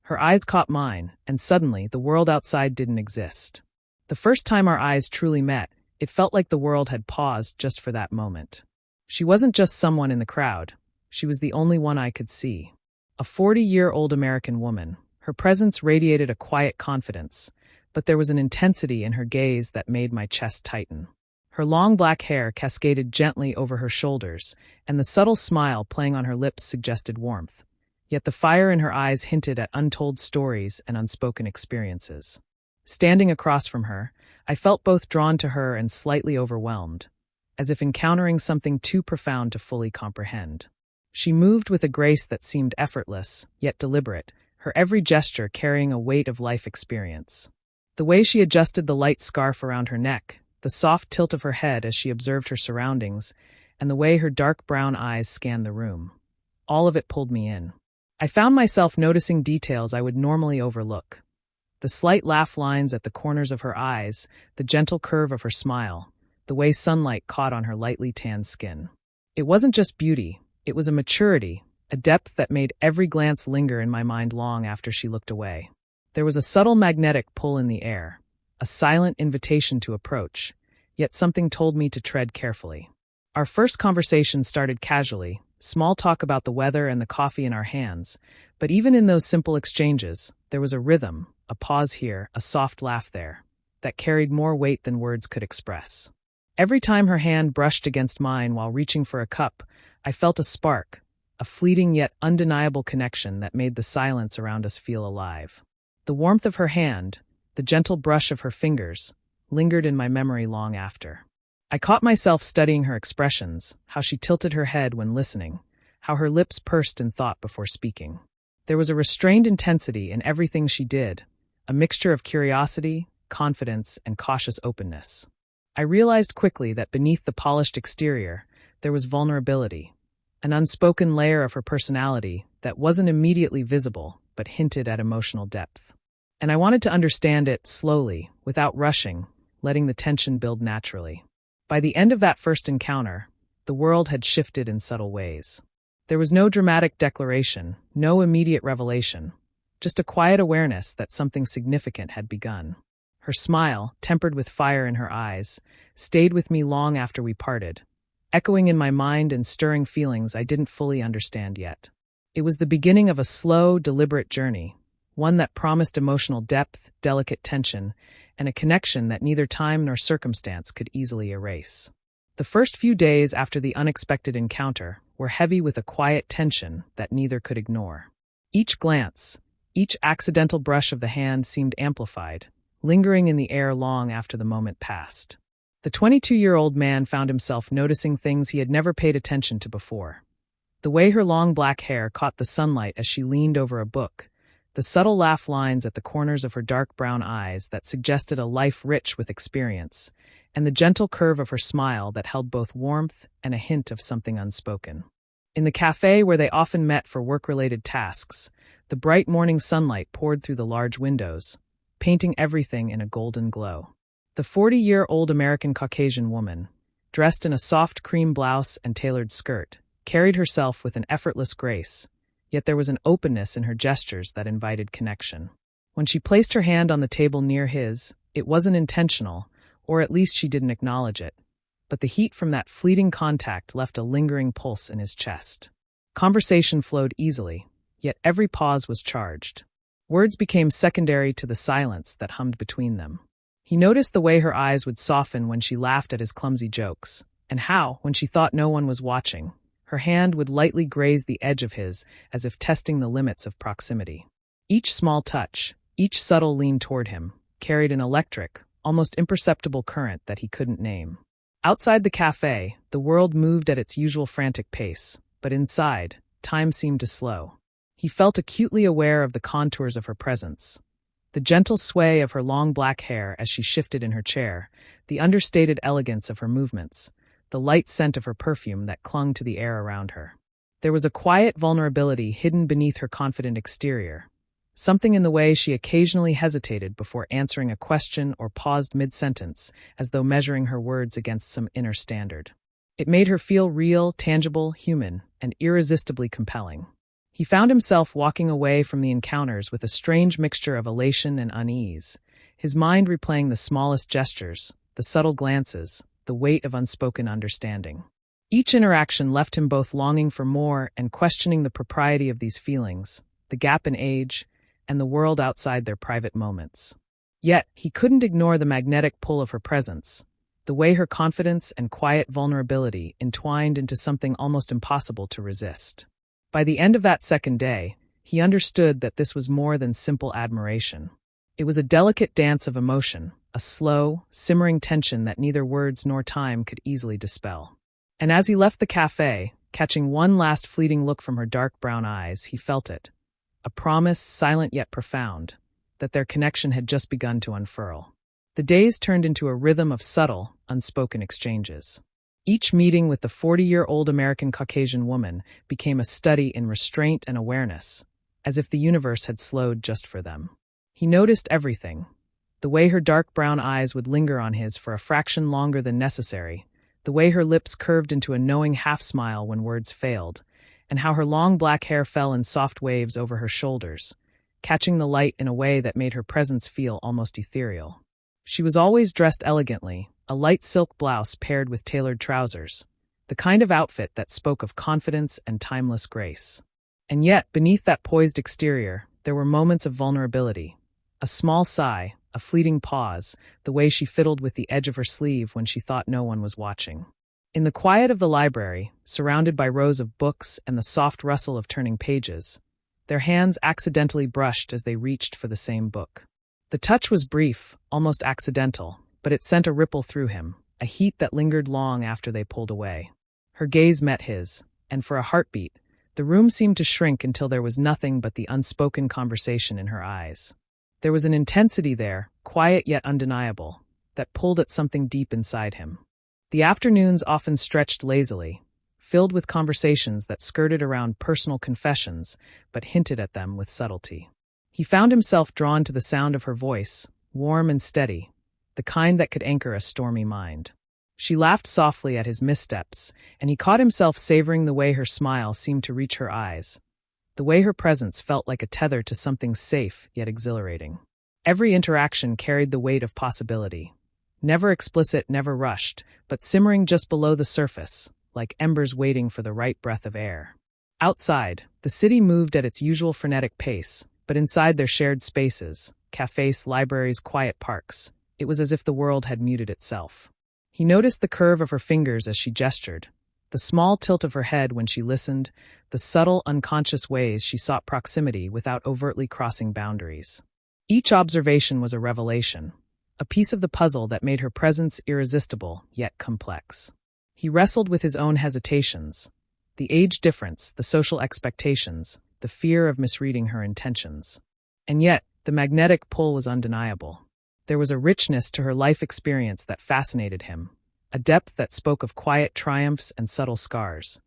Her eyes caught mine, and suddenly the world outside didn't exist. The first time our eyes truly met, it felt like the world had paused just for that moment. She wasn't just someone in the crowd. She was the only one I could see. A 40-year-old American woman. Her presence radiated a quiet confidence, but there was an intensity in her gaze that made my chest tighten. Her long black hair cascaded gently over her shoulders, and the subtle smile playing on her lips suggested warmth. Yet the fire in her eyes hinted at untold stories and unspoken experiences. Standing across from her, I felt both drawn to her and slightly overwhelmed, as if encountering something too profound to fully comprehend. She moved with a grace that seemed effortless, yet deliberate, her every gesture carrying a weight of life experience. The way she adjusted the light scarf around her neck, the soft tilt of her head as she observed her surroundings, and the way her dark brown eyes scanned the room. All of it pulled me in. I found myself noticing details I would normally overlook. The slight laugh lines at the corners of her eyes, the gentle curve of her smile, the way sunlight caught on her lightly tanned skin. It wasn't just beauty, it was a maturity, a depth that made every glance linger in my mind long after she looked away. There was a subtle magnetic pull in the air, a silent invitation to approach, yet something told me to tread carefully. Our first conversation started casually, small talk about the weather and the coffee in our hands, but even in those simple exchanges, there was a rhythm, a pause here, a soft laugh there, that carried more weight than words could express. Every time her hand brushed against mine while reaching for a cup, I felt a spark, a fleeting yet undeniable connection that made the silence around us feel alive. The warmth of her hand, the gentle brush of her fingers, lingered in my memory long after. I caught myself studying her expressions, how she tilted her head when listening, how her lips pursed in thought before speaking. There was a restrained intensity in everything she did, a mixture of curiosity, confidence, and cautious openness. I realized quickly that beneath the polished exterior, there was vulnerability, an unspoken layer of her personality that wasn't immediately visible but hinted at emotional depth. And I wanted to understand it slowly, without rushing, letting the tension build naturally. By the end of that first encounter, the world had shifted in subtle ways. There was no dramatic declaration, no immediate revelation, just a quiet awareness that something significant had begun. Her smile, tempered with fire in her eyes, stayed with me long after we parted, echoing in my mind and stirring feelings I didn't fully understand yet. It was the beginning of a slow, deliberate journey, one that promised emotional depth, delicate tension, and a connection that neither time nor circumstance could easily erase. The first few days after the unexpected encounter were heavy with a quiet tension that neither could ignore. Each glance, each accidental brush of the hand seemed amplified, lingering in the air long after the moment passed. The 22-year-old man found himself noticing things he had never paid attention to before. The way her long black hair caught the sunlight as she leaned over a book, the subtle laugh lines at the corners of her dark brown eyes that suggested a life rich with experience, and the gentle curve of her smile that held both warmth and a hint of something unspoken. In the cafe where they often met for work-related tasks, the bright morning sunlight poured through the large windows, painting everything in a golden glow. The 40-year-old American Caucasian woman, dressed in a soft cream blouse and tailored skirt, carried herself with an effortless grace, yet there was an openness in her gestures that invited connection. When she placed her hand on the table near his, it wasn't intentional, or at least she didn't acknowledge it, but the heat from that fleeting contact left a lingering pulse in his chest. Conversation flowed easily, yet every pause was charged. Words became secondary to the silence that hummed between them. He noticed the way her eyes would soften when she laughed at his clumsy jokes, and how, when she thought no one was watching, her hand would lightly graze the edge of his as if testing the limits of proximity. Each small touch, each subtle lean toward him, carried an electric, almost imperceptible current that he couldn't name. Outside the cafe, the world moved at its usual frantic pace, but inside, time seemed to slow. He felt acutely aware of the contours of her presence. The gentle sway of her long black hair as she shifted in her chair, the understated elegance of her movements, the light scent of her perfume that clung to the air around her. There was a quiet vulnerability hidden beneath her confident exterior, something in the way she occasionally hesitated before answering a question or paused mid-sentence, as though measuring her words against some inner standard. It made her feel real, tangible, human, and irresistibly compelling. He found himself walking away from the encounters with a strange mixture of elation and unease, his mind replaying the smallest gestures, the subtle glances, the weight of unspoken understanding. Each interaction left him both longing for more and questioning the propriety of these feelings, the gap in age, and the world outside their private moments. Yet, he couldn't ignore the magnetic pull of her presence, the way her confidence and quiet vulnerability entwined into something almost impossible to resist. By the end of that second day, he understood that this was more than simple admiration. It was a delicate dance of emotion, a slow, simmering tension that neither words nor time could easily dispel. And as he left the cafe, catching one last fleeting look from her dark brown eyes, he felt it, a promise silent yet profound, that their connection had just begun to unfurl. The days turned into a rhythm of subtle, unspoken exchanges. Each meeting with the 40-year-old American Caucasian woman became a study in restraint and awareness, as if the universe had slowed just for them. He noticed everything: the way her dark brown eyes would linger on his for a fraction longer than necessary, the way her lips curved into a knowing half-smile when words failed, and how her long black hair fell in soft waves over her shoulders, catching the light in a way that made her presence feel almost ethereal. She was always dressed elegantly, a light silk blouse paired with tailored trousers, the kind of outfit that spoke of confidence and timeless grace. And yet, beneath that poised exterior, there were moments of vulnerability. A small sigh, a fleeting pause, the way she fiddled with the edge of her sleeve when she thought no one was watching. In the quiet of the library, surrounded by rows of books and the soft rustle of turning pages, their hands accidentally brushed as they reached for the same book. The touch was brief, almost accidental, but it sent a ripple through him, a heat that lingered long after they pulled away. Her gaze met his, and for a heartbeat, the room seemed to shrink until there was nothing but the unspoken conversation in her eyes. There was an intensity there, quiet yet undeniable, that pulled at something deep inside him. The afternoons often stretched lazily, filled with conversations that skirted around personal confessions but hinted at them with subtlety. He found himself drawn to the sound of her voice, warm and steady, the kind that could anchor a stormy mind. She laughed softly at his missteps, and he caught himself savoring the way her smile seemed to reach her eyes, the way her presence felt like a tether to something safe yet exhilarating. Every interaction carried the weight of possibility. Never explicit, never rushed, but simmering just below the surface, like embers waiting for the right breath of air. Outside, the city moved at its usual frenetic pace, but inside their shared spaces, cafes, libraries, quiet parks, it was as if the world had muted itself. He noticed the curve of her fingers as she gestured, the small tilt of her head when she listened, the subtle, unconscious ways she sought proximity without overtly crossing boundaries. Each observation was a revelation, a piece of the puzzle that made her presence irresistible yet complex. He wrestled with his own hesitations, the age difference, the social expectations, the fear of misreading her intentions. And yet, the magnetic pull was undeniable. There was a richness to her life experience that fascinated him, a depth that spoke of quiet triumphs and subtle scars.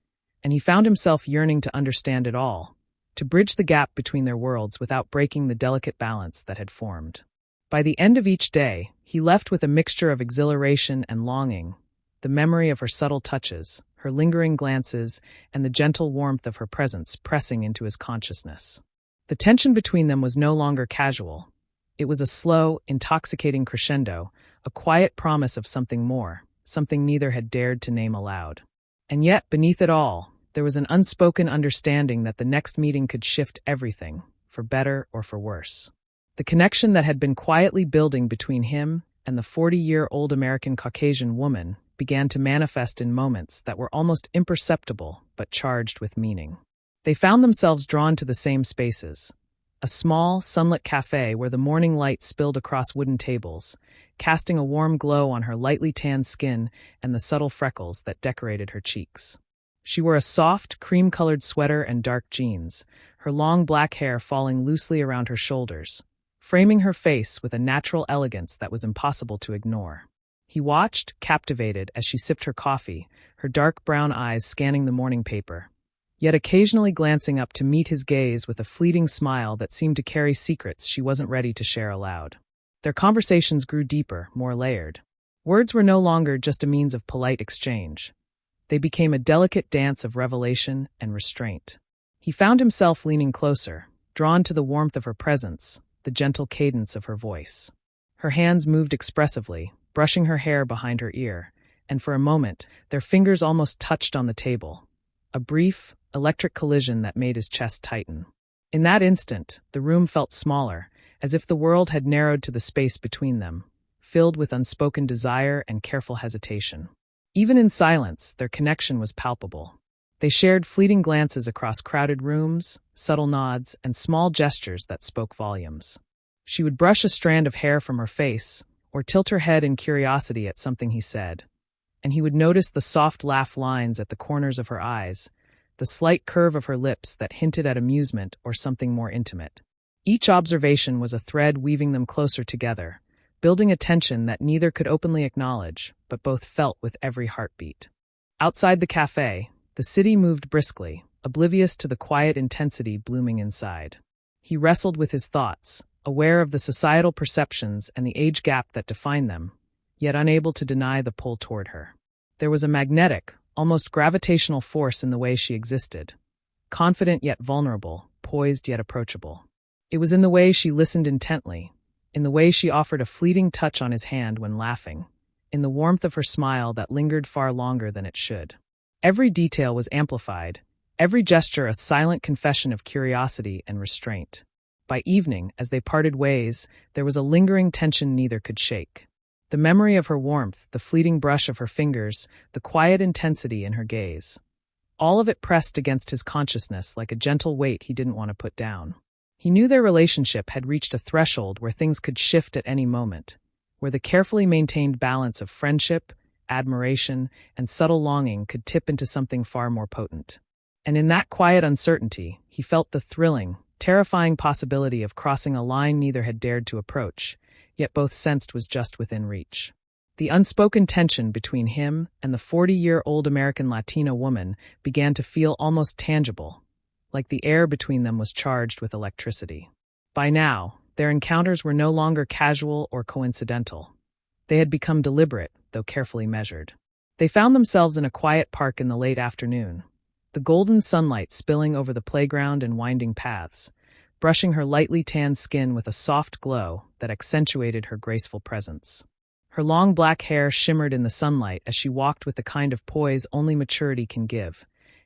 And he found himself yearning to understand it all, to bridge the gap between their worlds without breaking the delicate balance that had formed. By the end of each day, he left with a mixture of exhilaration and longing, the memory of her subtle touches, her lingering glances, and the gentle warmth of her presence pressing into his consciousness. The tension between them was no longer casual. It was a slow, intoxicating crescendo, a quiet promise of something more, something neither had dared to name aloud. And yet, beneath it all, there was an unspoken understanding that the next meeting could shift everything, for better or for worse. The connection that had been quietly building between him and the 40-year-old American Caucasian woman began to manifest in moments that were almost imperceptible but charged with meaning. They found themselves drawn to the same spaces. A small, sunlit cafe where the morning light spilled across wooden tables, casting a warm glow on her lightly tanned skin and the subtle freckles that decorated her cheeks. She wore a soft, cream-colored sweater and dark jeans, her long black hair falling loosely around her shoulders, framing her face with a natural elegance that was impossible to ignore. He watched, captivated, as she sipped her coffee, her dark brown eyes scanning the morning paper, yet occasionally glancing up to meet his gaze with a fleeting smile that seemed to carry secrets she wasn't ready to share aloud. Their conversations grew deeper, more layered. Words were no longer just a means of polite exchange. They became a delicate dance of revelation and restraint. He found himself leaning closer, drawn to the warmth of her presence, the gentle cadence of her voice. Her hands moved expressively, brushing her hair behind her ear, and for a moment, their fingers almost touched on the table. A brief, electric collision that made his chest tighten. In that instant, the room felt smaller, as if the world had narrowed to the space between them, filled with unspoken desire and careful hesitation. Even in silence, their connection was palpable. They shared fleeting glances across crowded rooms, subtle nods, and small gestures that spoke volumes. She would brush a strand of hair from her face, or tilt her head in curiosity at something he said, and he would notice the soft laugh lines at the corners of her eyes, the slight curve of her lips that hinted at amusement or something more intimate. Each observation was a thread weaving them closer together, building a tension that neither could openly acknowledge, but both felt with every heartbeat. Outside the cafe, the city moved briskly, oblivious to the quiet intensity blooming inside. He wrestled with his thoughts, aware of the societal perceptions and the age gap that defined them, yet unable to deny the pull toward her. There was a magnetic, almost gravitational force in the way she existed, confident yet vulnerable, poised yet approachable. It was in the way she listened intently, in the way she offered a fleeting touch on his hand when laughing, in the warmth of her smile that lingered far longer than it should. Every detail was amplified, every gesture a silent confession of curiosity and restraint. By evening, as they parted ways, there was a lingering tension neither could shake. The memory of her warmth, the fleeting brush of her fingers, the quiet intensity in her gaze. All of it pressed against his consciousness like a gentle weight he didn't want to put down. He knew their relationship had reached a threshold where things could shift at any moment, where the carefully maintained balance of friendship, admiration, and subtle longing could tip into something far more potent. And in that quiet uncertainty, he felt the thrilling, terrifying possibility of crossing a line neither had dared to approach, yet both sensed was just within reach. The unspoken tension between him and the 40-year-old American Latina woman began to feel almost tangible, like the air between them was charged with electricity. By now, their encounters were no longer casual or coincidental. They had become deliberate, though carefully measured. They found themselves in a quiet park in the late afternoon, the golden sunlight spilling over the playground and winding paths, brushing her lightly tanned skin with a soft glow that accentuated her graceful presence. Her long black hair shimmered in the sunlight as she walked with the kind of poise only maturity can give,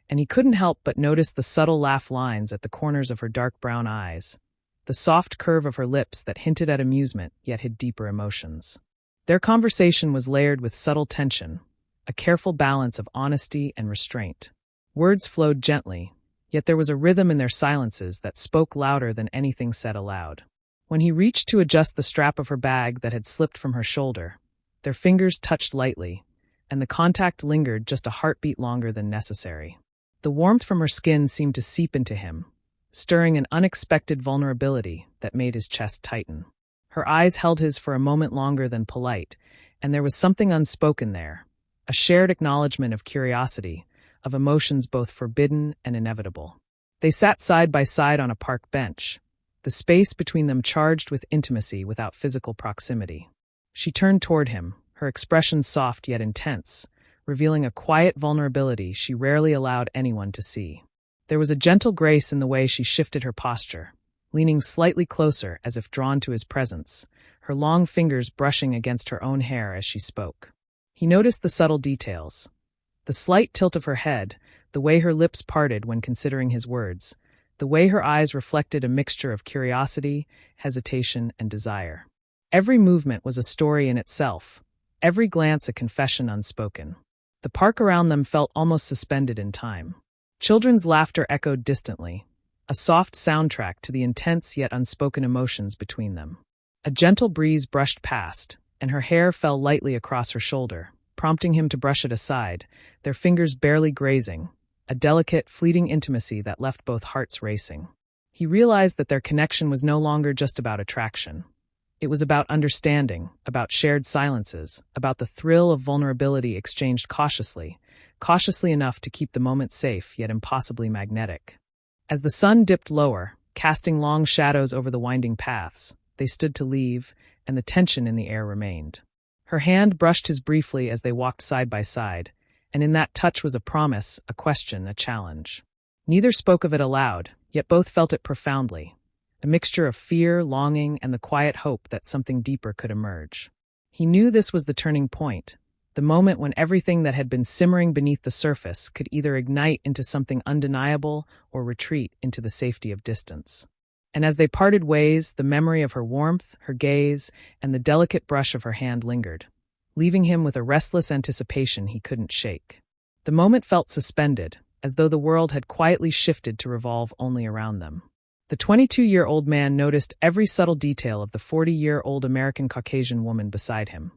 and he couldn't help but notice the subtle laugh lines at the corners of her dark brown eyes, the soft curve of her lips that hinted at amusement yet hid deeper emotions. Their conversation was layered with subtle tension, a careful balance of honesty and restraint. Words flowed gently, yet there was a rhythm in their silences that spoke louder than anything said aloud. When he reached to adjust the strap of her bag that had slipped from her shoulder, their fingers touched lightly, and the contact lingered just a heartbeat longer than necessary. The warmth from her skin seemed to seep into him, stirring an unexpected vulnerability that made his chest tighten. Her eyes held his for a moment longer than polite, and there was something unspoken there, a shared acknowledgement of curiosity, of emotions both forbidden and inevitable. They sat side by side on a park bench, the space between them charged with intimacy without physical proximity. She turned toward him, her expression soft yet intense, revealing a quiet vulnerability she rarely allowed anyone to see. There was a gentle grace in the way she shifted her posture, leaning slightly closer as if drawn to his presence, her long fingers brushing against her own hair as she spoke. He noticed the subtle details, the slight tilt of her head, the way her lips parted when considering his words, the way her eyes reflected a mixture of curiosity, hesitation, and desire. Every movement was a story in itself, every glance a confession unspoken. The park around them felt almost suspended in time. Children's laughter echoed distantly, a soft soundtrack to the intense yet unspoken emotions between them. A gentle breeze brushed past, and her hair fell lightly across her shoulder, prompting him to brush it aside, their fingers barely grazing, a delicate, fleeting intimacy that left both hearts racing. He realized that their connection was no longer just about attraction. It was about understanding, about shared silences, about the thrill of vulnerability exchanged cautiously enough to keep the moment safe yet impossibly magnetic. As the sun dipped lower, casting long shadows over the winding paths, they stood to leave, and the tension in the air remained. Her hand brushed his briefly as they walked side by side, and in that touch was a promise, a question, a challenge. Neither spoke of it aloud, yet both felt it profoundly, a mixture of fear, longing, and the quiet hope that something deeper could emerge. He knew this was the turning point, the moment when everything that had been simmering beneath the surface could either ignite into something undeniable or retreat into the safety of distance. And as they parted ways, the memory of her warmth, her gaze, and the delicate brush of her hand lingered, leaving him with a restless anticipation he couldn't shake. The moment felt suspended, as though the world had quietly shifted to revolve only around them. The 22-year-old man noticed every subtle detail of the 40-year-old American Caucasian woman beside him.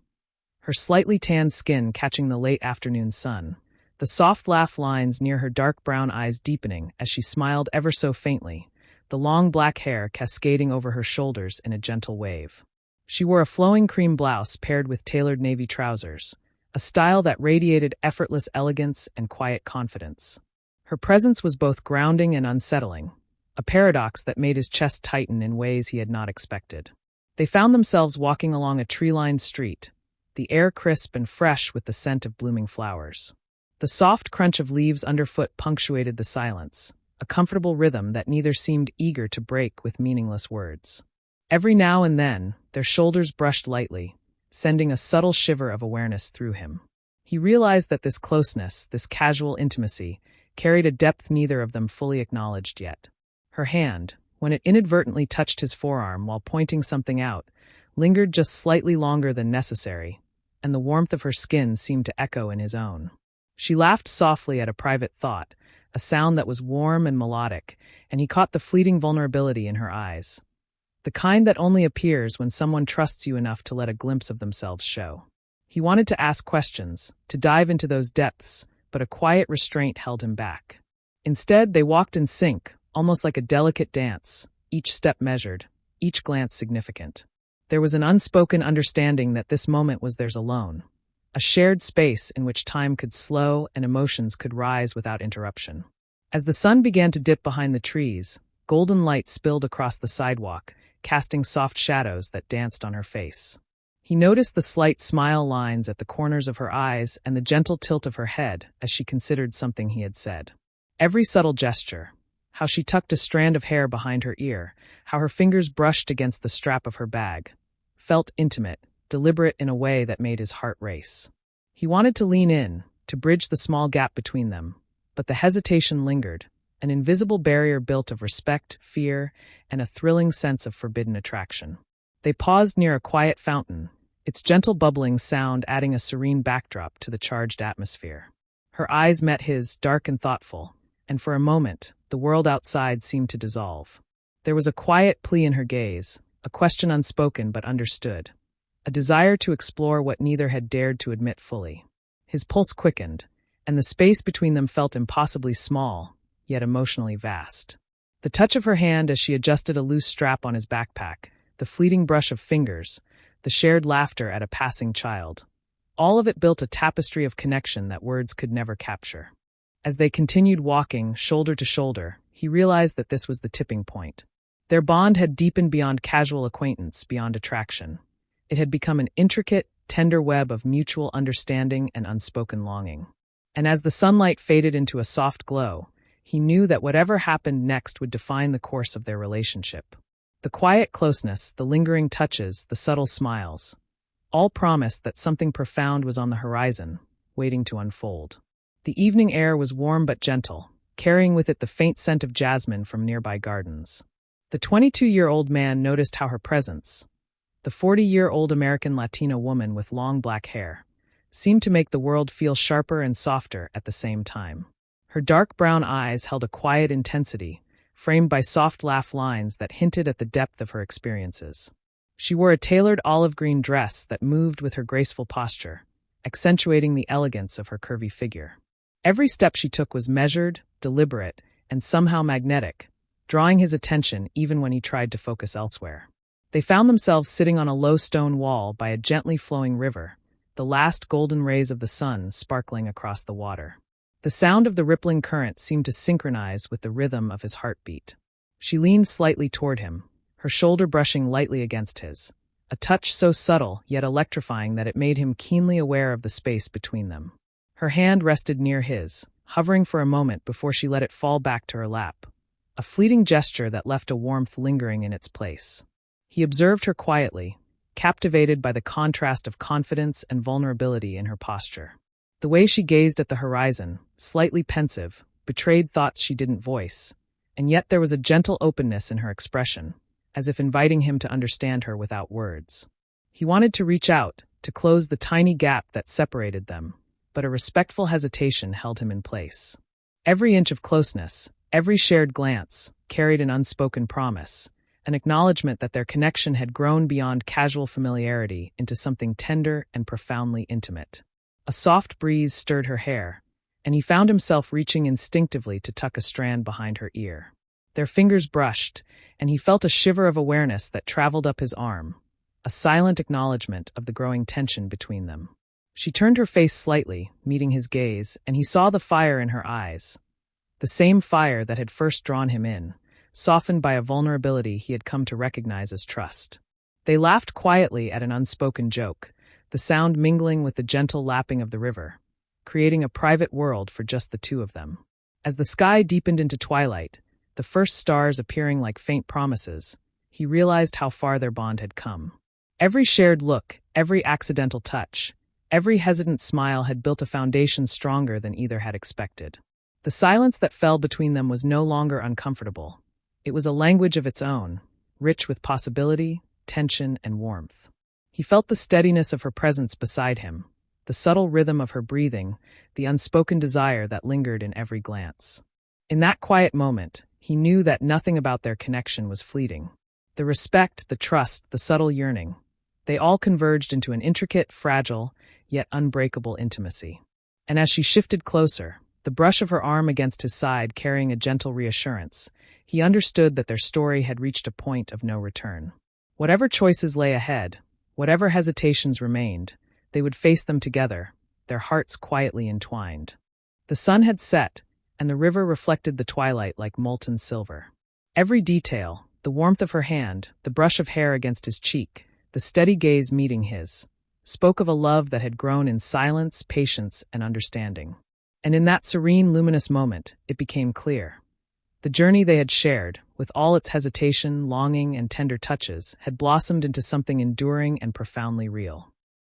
Her slightly tanned skin catching the late afternoon sun, the soft laugh lines near her dark brown eyes deepening as she smiled ever so faintly, the long black hair cascading over her shoulders in a gentle wave. She wore a flowing cream blouse paired with tailored navy trousers, a style that radiated effortless elegance and quiet confidence. Her presence was both grounding and unsettling, a paradox that made his chest tighten in ways he had not expected. They found themselves walking along a tree-lined street, the air crisp and fresh with the scent of blooming flowers. The soft crunch of leaves underfoot punctuated the silence, a comfortable rhythm that neither seemed eager to break with meaningless words. Every now and then, their shoulders brushed lightly, sending a subtle shiver of awareness through him. He realized that this closeness, this casual intimacy, carried a depth neither of them fully acknowledged yet. Her hand, when it inadvertently touched his forearm while pointing something out, lingered just slightly longer than necessary, and the warmth of her skin seemed to echo in his own. She laughed softly at a private thought, a sound that was warm and melodic, and he caught the fleeting vulnerability in her eyes. The kind that only appears when someone trusts you enough to let a glimpse of themselves show. He wanted to ask questions, to dive into those depths, but a quiet restraint held him back. Instead, they walked in sync, almost like a delicate dance, each step measured, each glance significant. There was an unspoken understanding that this moment was theirs alone, a shared space in which time could slow and emotions could rise without interruption. As the sun began to dip behind the trees, golden light spilled across the sidewalk, casting soft shadows that danced on her face. He noticed the slight smile lines at the corners of her eyes and the gentle tilt of her head as she considered something he had said. Every subtle gesture, how she tucked a strand of hair behind her ear, how her fingers brushed against the strap of her bag, felt intimate, deliberate in a way that made his heart race. He wanted to lean in, to bridge the small gap between them, but the hesitation lingered, an invisible barrier built of respect, fear, and a thrilling sense of forbidden attraction. They paused near a quiet fountain, its gentle bubbling sound adding a serene backdrop to the charged atmosphere. Her eyes met his, dark and thoughtful, and for a moment, the world outside seemed to dissolve. There was a quiet plea in her gaze, a question unspoken but understood, a desire to explore what neither had dared to admit fully. His pulse quickened, and the space between them felt impossibly small, yet emotionally vast. The touch of her hand as she adjusted a loose strap on his backpack, the fleeting brush of fingers, the shared laughter at a passing child, all of it built a tapestry of connection that words could never capture. As they continued walking, shoulder to shoulder, he realized that this was the tipping point. Their bond had deepened beyond casual acquaintance, beyond attraction. It had become an intricate, tender web of mutual understanding and unspoken longing. And as the sunlight faded into a soft glow, he knew that whatever happened next would define the course of their relationship. The quiet closeness, the lingering touches, the subtle smiles, all promised that something profound was on the horizon, waiting to unfold. The evening air was warm but gentle, carrying with it the faint scent of jasmine from nearby gardens. The 22-year-old man noticed how her presence, the 40-year-old American Latino woman with long black hair, seemed to make the world feel sharper and softer at the same time. Her dark brown eyes held a quiet intensity, framed by soft laugh lines that hinted at the depth of her experiences. She wore a tailored olive green dress that moved with her graceful posture, accentuating the elegance of her curvy figure. Every step she took was measured, deliberate, and somehow magnetic, drawing his attention even when he tried to focus elsewhere. They found themselves sitting on a low stone wall by a gently flowing river, the last golden rays of the sun sparkling across the water. The sound of the rippling current seemed to synchronize with the rhythm of his heartbeat. She leaned slightly toward him, her shoulder brushing lightly against his, a touch so subtle yet electrifying that it made him keenly aware of the space between them. Her hand rested near his, hovering for a moment before she let it fall back to her lap, a fleeting gesture that left a warmth lingering in its place. He observed her quietly, captivated by the contrast of confidence and vulnerability in her posture. The way she gazed at the horizon, slightly pensive, betrayed thoughts she didn't voice, and yet there was a gentle openness in her expression, as if inviting him to understand her without words. He wanted to reach out, to close the tiny gap that separated them, but a respectful hesitation held him in place. Every inch of closeness, every shared glance, carried an unspoken promise, an acknowledgement that their connection had grown beyond casual familiarity into something tender and profoundly intimate. A soft breeze stirred her hair, and he found himself reaching instinctively to tuck a strand behind her ear. Their fingers brushed, and he felt a shiver of awareness that traveled up his arm, a silent acknowledgement of the growing tension between them. She turned her face slightly, meeting his gaze, and he saw the fire in her eyes. The same fire that had first drawn him in, softened by a vulnerability he had come to recognize as trust. They laughed quietly at an unspoken joke, the sound mingling with the gentle lapping of the river, creating a private world for just the two of them. As the sky deepened into twilight, the first stars appearing like faint promises, he realized how far their bond had come. Every shared look, every accidental touch, every hesitant smile had built a foundation stronger than either had expected. The silence that fell between them was no longer uncomfortable. It was a language of its own, rich with possibility, tension, and warmth. He felt the steadiness of her presence beside him, the subtle rhythm of her breathing, the unspoken desire that lingered in every glance. In that quiet moment, he knew that nothing about their connection was fleeting. The respect, the trust, the subtle yearning, they all converged into an intricate, fragile, yet unbreakable intimacy. And as she shifted closer, the brush of her arm against his side carrying a gentle reassurance, he understood that their story had reached a point of no return. Whatever choices lay ahead, whatever hesitations remained, they would face them together, their hearts quietly entwined. The sun had set, and the river reflected the twilight like molten silver. Every detail, the warmth of her hand, the brush of hair against his cheek, the steady gaze meeting his, spoke of a love that had grown in silence, patience, and understanding. And in that serene, luminous moment, it became clear. The journey they had shared, with all its hesitation, longing, and tender touches, had blossomed into something enduring and profoundly real.